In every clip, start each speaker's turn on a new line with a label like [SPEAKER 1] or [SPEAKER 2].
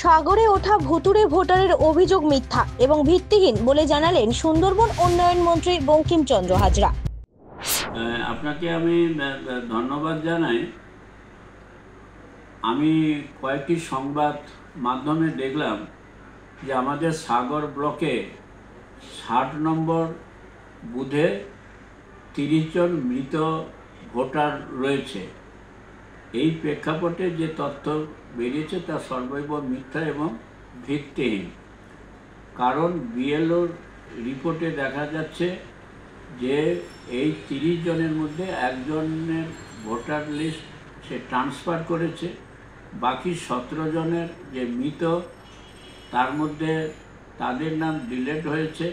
[SPEAKER 1] সাগরে ওঠা ভুতুড়ে ভোটারের অভিযোগ মিথ্যা এবং ভিত্তিহীন বলে জানালেন সুন্দরবন উন্নয়ন মন্ত্রী বঙ্কিমচন্দ্র হাজরা।
[SPEAKER 2] আপনাকে আমি ধন্যবাদ জানাই। আমি কয়েকটি সংবাদ মাধ্যমে দেখলাম যে আমাদের সাগর ব্লকে 60 নম্বর বুথে 30 জন মৃত ভোটার রয়েছে। এই প্রেক্ষাপটে যে তথ্য বেরিয়েছে তা সর্বৈব মিথ্যা এবং ভিত্তিহীন। কারণ বিএলওর রিপোর্টে দেখা যাচ্ছে যে এই 30 জনের মধ্যে একজনের ভোটার লিস্ট সে ট্রান্সফার করেছে, বাকি 17 জনের যে মৃত তার মধ্যে তাদের নাম ডিলিট হয়েছে,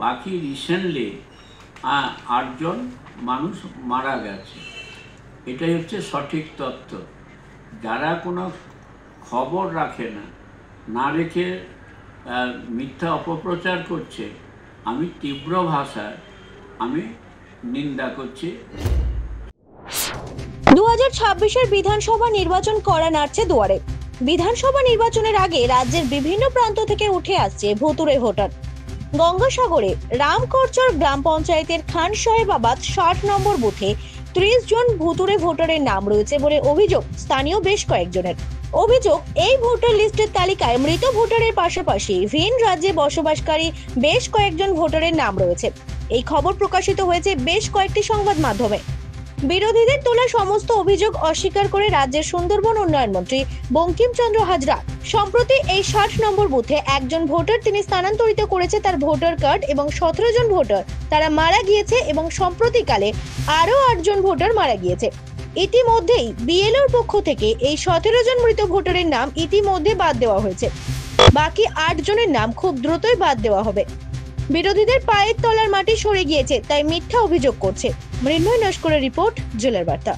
[SPEAKER 2] বাকি রিসেন্টলি 8 জন মানুষ মারা গেছে। এটাই হচ্ছে সঠিক তথ্য। যারা কোনো খবর রাখে না রেখে মিথ্যা অপপ্রচার করছে, আমি তীব্র ভাষায় আমি নিন্দা করছি।
[SPEAKER 1] 2026-এর বিধানসভা নির্বাচন করা নাড়ছে দুয়ারে। বিধানসভা নির্বাচনের আগে রাজ্যের বিভিন্ন প্রান্ত থেকে উঠে আসছে ভুতুড়ে ভোটার। গঙ্গাসাগরে রামকরচর গ্রাম পঞ্চায়েতের খান সাহেবাবাদ 60 নম্বর বুথে 30 জন ভুতুড়ে ভোটারের নাম রয়েছে বলে অভিযোগ স্থানীয় বেশ কয়েকজনের। অভিযোগ, এই ভোটার লিস্টের তালিকায় মৃত ভোটারের পাশাপাশি ভিন রাজ্যে বসবাসকারী বেশ কয়েকজন ভোটারের নাম রয়েছে। এই খবর প্রকাশিত হয়েছে বেশ কয়েকটি সংবাদ মাধ্যমে। বিরোধীদের তোলা সমস্ত অভিযোগ অস্বীকার করে রাজ্যের সুন্দরবন উন্নয়ন মন্ত্রী বঙ্কিমচন্দ্র হাজরা সম্প্রতি এই 60 নম্বর বুথে একজন ভোটার তিনি স্থানান্তরিত করেছে তার ভোটার কার্ড এবং 17 জন ভোটার তারা মারা গিয়েছে এবং সম্প্রতিকালে আরো 8 জন ভোটার মারা গিয়েছে। ইতিমধ্যেই বিএলওর পক্ষ থেকে এই 17 জন মৃত ভোটারের নাম ইতিমধ্যে বাদ দেওয়া হয়েছে। বাকি 8 জনের নাম খুব দ্রুতই বাদ দেওয়া হবে। বিরোধীদের পায়ের তলার মাটি সরে গিয়েছে তাই মিথ্যা অভিযোগ করছে। মৃন্ময় নস্করের রিপোর্ট, জেলার বার্তা।